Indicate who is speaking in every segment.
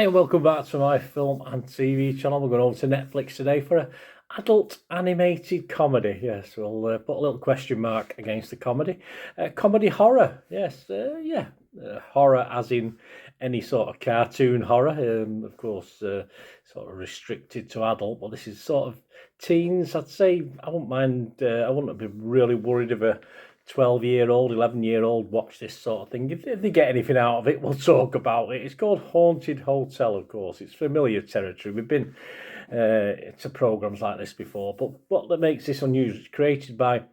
Speaker 1: Hi and welcome back to my film and TV channel. We're going over to Netflix today for an adult animated comedy. Yes, we'll put a little question mark against the comedy. Comedy horror, yes, horror as in any sort of cartoon horror. Of course, sort of restricted to adult, but this is sort of teens. I'd say I wouldn't mind, I wouldn't be really worried if a 12-year-old, 11-year-old watch this sort of thing. If they get anything out of it, we'll talk about it. It's called Haunted Hotel, of course. It's familiar territory. We've been to programmes like this before, but what that makes this unusual, it's created by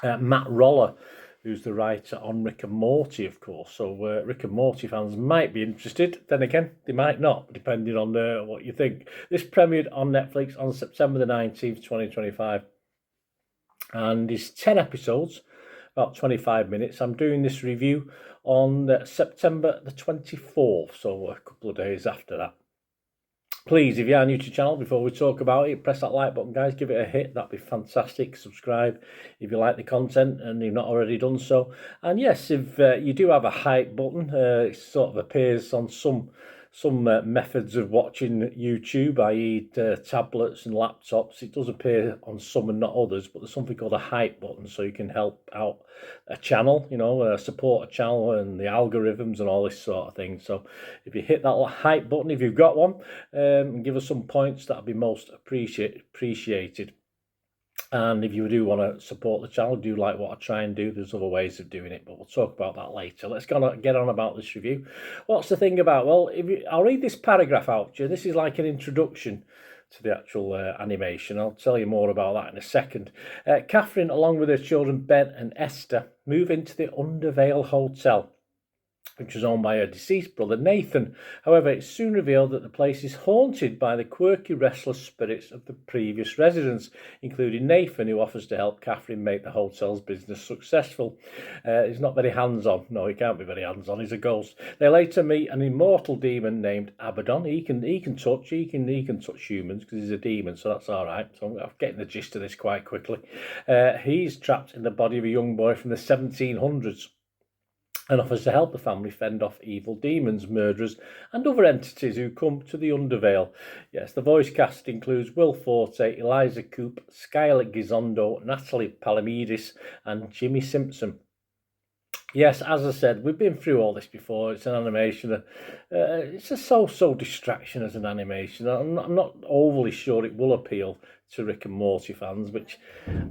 Speaker 1: Matt Roller, who's the writer on Rick and Morty, of course. So Rick and Morty fans might be interested. Then again, they might not, depending on what you think. This premiered on Netflix on September the 19th, 2025. And it's 10 episodes, about 25 minutes. I'm doing this review on September the 24th, so a couple of days after that. Please, if you are new to the channel, before we talk about it, press that like button, guys. Give it a hit. That'd be fantastic. Subscribe if you like the content and you've not already done so. And yes, if you do have a hype button, it sort of appears on some methods of watching YouTube, i.e. tablets and laptops. It does appear on some and not others, but there's something called a hype button, so you can help out a channel, support a channel and the algorithms and all this sort of thing. So if you hit that little hype button, if you've got one, and give us some points, that'd be most appreciated. And if you do want to support the channel, do like what I try and do. There's other ways of doing it, but we'll talk about that later. Let's get on about this review. What's the thing about? Well, I'll read this paragraph out to you. This is like an introduction to the actual animation. I'll tell you more about that in a second. Catherine, along with her children Ben and Esther, move into the Undervale Hotel, which was owned by her deceased brother Nathan. However, it's soon revealed that the place is haunted by the quirky, restless spirits of the previous residents, including Nathan, who offers to help Catherine make the hotel's business successful. He's not very hands-on. No, he can't be very hands-on. He's a ghost. They later meet an immortal demon named Abaddon. He can touch humans because he's a demon, so that's all right. So I'm getting the gist of this quite quickly. He's trapped in the body of a young boy from the 1700s. And offers to help the family fend off evil demons, murderers, and other entities who come to the Undervale. Yes, the voice cast includes Will Forte, Eliza Coupe, Skylar Gisondo, Natalie Palamides, and Jimmy Simpson. Yes, as I said, we've been through all this before. It's an animation. It's a so-so distraction as an animation. I'm not overly sure it will appeal to Rick and Morty fans, which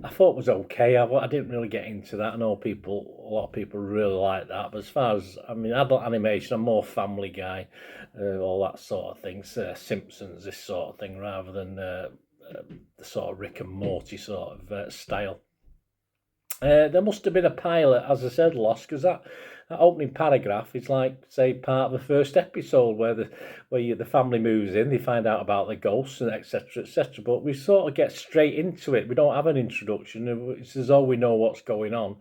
Speaker 1: I thought was okay. I didn't really get into that. I know a lot of people really like that. But as far as, adult animation, I'm more Family Guy, all that sort of things, Simpsons, this sort of thing, rather than the sort of Rick and Morty sort of style. There must have been a pilot, as I said, lost, because that opening paragraph is like, say, part of the first episode where the family moves in, they find out about the ghosts and etc. But we sort of get straight into it. We don't have an introduction. It's as though we know what's going on,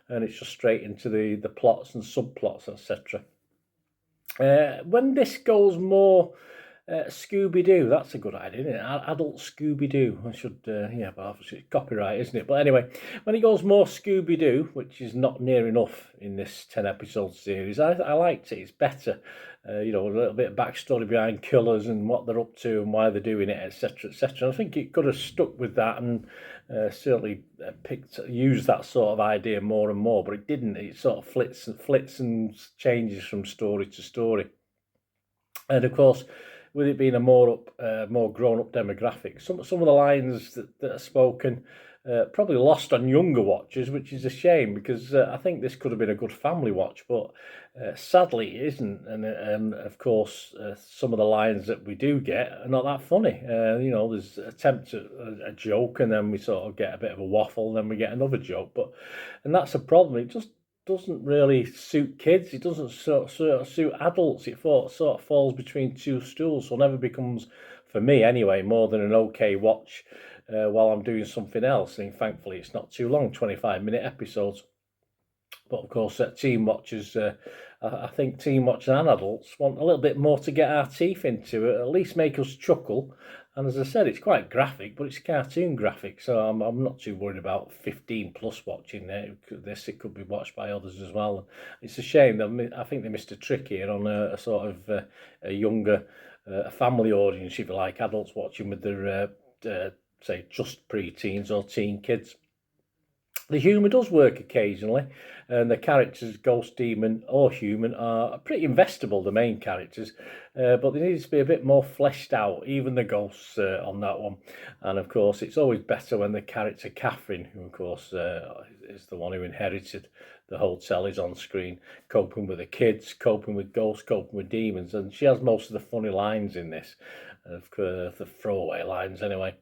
Speaker 1: and it's just straight into the plots and subplots, etc. When this goes more Scooby-Doo, that's a good idea, isn't it? Adult Scooby-Doo. I should, but obviously it's copyright, isn't it? But anyway, when it goes more Scooby-Doo, which is not near enough in this 10-episode series, I liked it. It's better. A little bit of backstory behind killers and what they're up to and why they're doing it, etc., etc. I think it could have stuck with that and certainly used that sort of idea more and more, but it didn't. It sort of flits and changes from story to story. And of course, with it being a more grown-up demographic, some of the lines that are spoken probably lost on younger watchers, which is a shame because I think this could have been a good family watch, but sadly it isn't. And of course, some of the lines that we do get are not that funny. There's attempt at a joke, and then we sort of get a bit of a waffle, and then we get another joke. And that's a problem. It just doesn't really suit kids. It doesn't sort of suit adults. It sort of falls between two stools, so never becomes, for me anyway, more than an okay watch while I'm doing something else. And thankfully it's not too long, 25-minute episodes. But of course, teen watchers I think teen watchers and adults want a little bit more to get our teeth into, at least make us chuckle. And as I said, it's quite graphic, but it's cartoon graphic, so I'm not too worried about 15 plus watching this. It could be watched by others as well. It's a shame that I think they missed a trick here on a sort of a younger, a family audience, if you like, adults watching with their say just pre-teens or teen kids. The humour does work occasionally, and the characters, ghost, demon or human, are pretty investable, the main characters, but they need to be a bit more fleshed out, even the ghosts on that one. And of course, it's always better when the character Catherine, who of course is the one who inherited the hotel, is on screen, coping with the kids, coping with ghosts, coping with demons, and she has most of the funny lines in this, the throwaway lines anyway.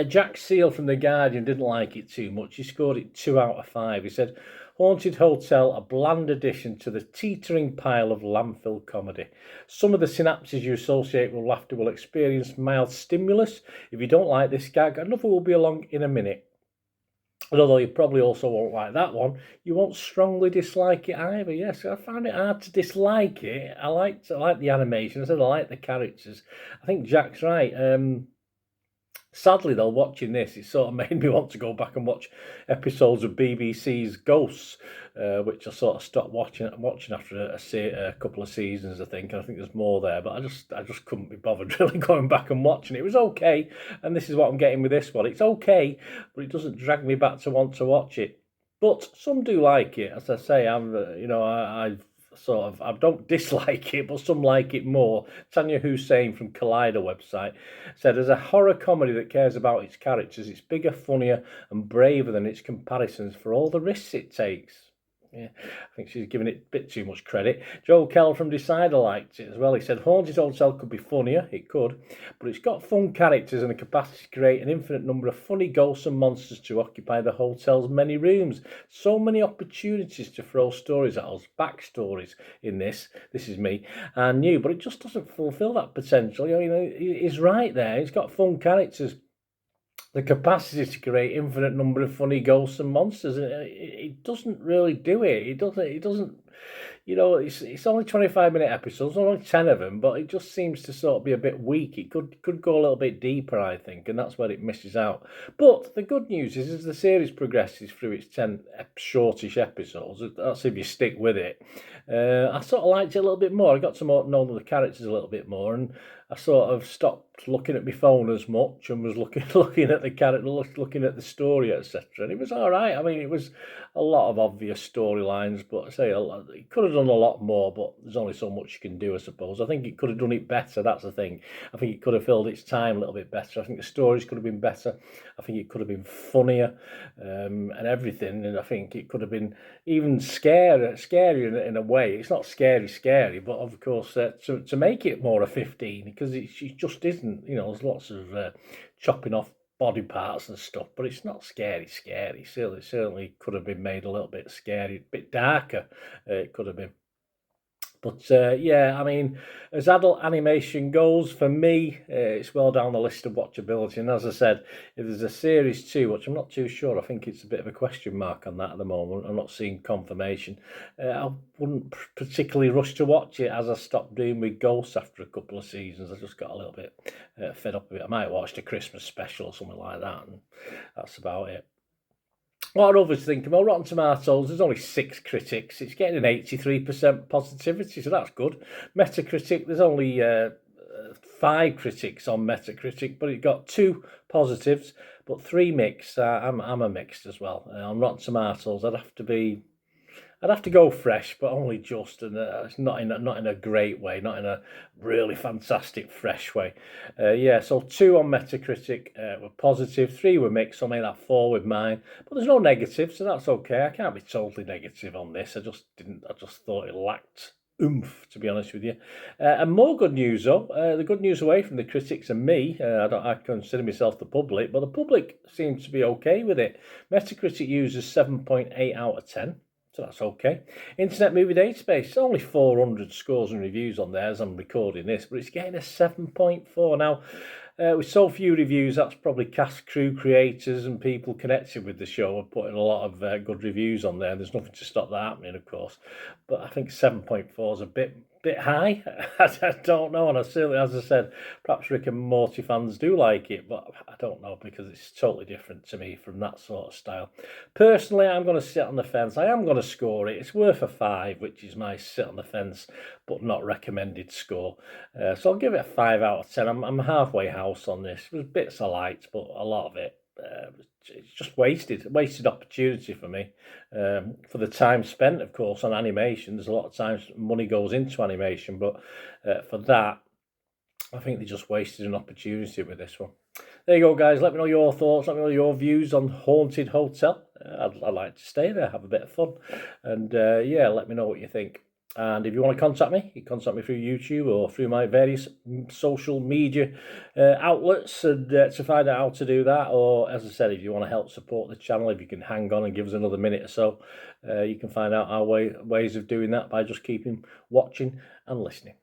Speaker 1: Jack Seal from The Guardian didn't like it too much. He scored it 2 out of 5. He said, Haunted Hotel, a bland addition to the teetering pile of landfill comedy. Some of the synapses you associate with laughter will experience mild stimulus. If you don't like this gag, another will be along in a minute. And although you probably also won't like that one, you won't strongly dislike it either. Yes, I found it hard to dislike it. I like the animation. I said I like the characters. I think Jack's right. Sadly, though, watching this, it sort of made me want to go back and watch episodes of BBC's Ghosts, which I sort of stopped watching after a couple of seasons, I think. And I think there's more there, but I just couldn't be bothered really going back and watching it. It was okay, and this is what I'm getting with this one. It's okay, but it doesn't drag me back to want to watch it. But some do like it, as I say. I don't dislike it, but some like it more. Tanya Hussein from Collider website said, as a horror comedy that cares about its characters, it's bigger, funnier and braver than its comparisons for all the risks it takes. Yeah, I think she's giving it a bit too much credit. Joe Kell from Decider liked it as well. He said, Haunted Hotel could be funnier, it could, but it's got fun characters and the capacity to create an infinite number of funny ghosts and monsters to occupy the hotel's many rooms. So many opportunities to throw stories at us, backstories in this is me, and new, but it just doesn't fulfill that potential. You know, he's right there. It's got fun characters, the capacity to create infinite number of funny ghosts and monsters. It doesn't really do it. It doesn't. You know, it's only 25-minute episodes, only 10 of them, but it just seems to sort of be a bit weak. It could go a little bit deeper, I think, and that's where it misses out. But the good news is, as the series progresses through its 10 shortish episodes, that's if you stick with it, I sort of liked it a little bit more. I got to know the characters a little bit more, and I sort of stopped looking at my phone as much and was looking at the character, looking at the story, etc. And it was all right. I mean, it was a lot of obvious storylines, but I say it could have done a lot more, but there's only so much you can do, I suppose. I think it could have done it better, that's the thing. I think it could have filled its time a little bit better. I think the stories could have been better. I think it could have been funnier, and everything, and I think it could have been even scarier in a way. It's not scary, but of course, to make it more a 15, because it just isn't. You know, there's lots of chopping off body parts and stuff, but it's not scary. Certainly could have been made a little bit scary, a bit darker. It could have been. But yeah, I mean, as adult animation goes, for me, it's well down the list of watchability. And as I said, if there's a series 2, which I'm not too sure, I think it's a bit of a question mark on that at the moment. I'm not seeing confirmation. I wouldn't particularly rush to watch it, as I stopped doing with Ghosts after a couple of seasons. I just got a little bit fed up with it. I might watch the Christmas special or something like that, and that's about it. What are others thinking? Well, Rotten Tomatoes, there's only 6 critics. It's getting an 83% positivity, so that's good. Metacritic, there's only 5 critics on Metacritic, but it got 2 positives, but 3 mixed. I'm a mixed as well. On Rotten Tomatoes, I'd have to go fresh, but only just, and it's not in a great way, not in a really fantastic fresh way. Yeah, so 2 on Metacritic were positive, 3 were mixed, so I made that 4 with mine. But there's no negative, so that's okay. I can't be totally negative on this. I just thought it lacked oomph, to be honest with you. And more good news, though. The good news away from the critics and me. I consider myself the public, but the public seems to be okay with it. Metacritic uses 7.8 out of 10. So that's okay. Internet Movie Database, only 400 scores and reviews on there as I'm recording this, but it's getting a 7.4. Now, With so few reviews, that's probably cast, crew, creators and people connected with the show are putting a lot of good reviews on there. There's nothing to stop that happening, of course. But I think 7.4 is a bit high. I don't know, and I certainly, as I said, perhaps Rick and Morty fans do like it, but I don't know, because it's totally different to me from that sort of style. Personally, I'm going to sit on the fence. I am going to score it. It's worth a 5, which is my sit on the fence but not recommended score. So I'll give it a 5 out of 10. I'm halfway house on this. There's bits I liked, but a lot of it, it's just wasted opportunity for me. For the time spent, of course, on animation. There's a lot of times money goes into animation, but for that, I think they just wasted an opportunity with this one. There you go, guys. Let me know your thoughts. Let me know your views on Haunted Hotel. I'd like to stay there, have a bit of fun. And yeah, let me know what you think. And if you want to contact me, you can contact me through YouTube or through my various social media outlets, and to find out how to do that. Or, as I said, if you want to help support the channel, if you can hang on and give us another minute or so, you can find out our ways of doing that by just keeping watching and listening.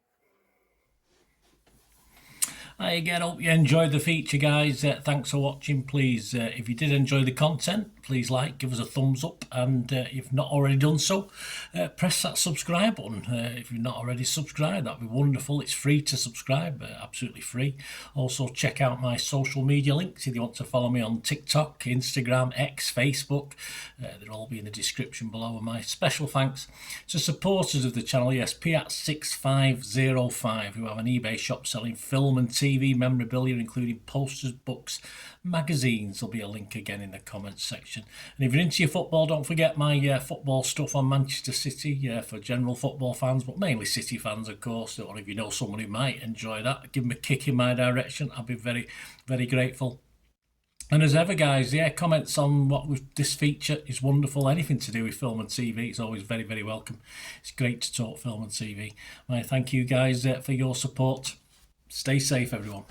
Speaker 1: Hi again, hope you enjoyed the feature, guys. Thanks for watching. Please, if you did enjoy the content, please give us a thumbs up, and if you've not already done so, press that subscribe button. If you've not already subscribed, that'd be wonderful. It's free to subscribe, absolutely free. Also, check out my social media links if you want to follow me on TikTok, Instagram, X, Facebook. They'll all be in the description below. And my special thanks to supporters of the channel, yes, Piat6505, who have an eBay shop selling film and TV memorabilia, including posters, books, magazines. There'll be a link again in the comments section. And if you're into your football, don't forget my football stuff on Manchester City for general football fans, but mainly City fans, of course. Or if you know someone who might enjoy that, give them a kick in my direction. I'll be very, very grateful. And as ever, guys, yeah, comments on this feature is wonderful. Anything to do with film and TV, it's always very, very welcome. It's great to talk film and TV. I thank you guys for your support. Stay safe, everyone.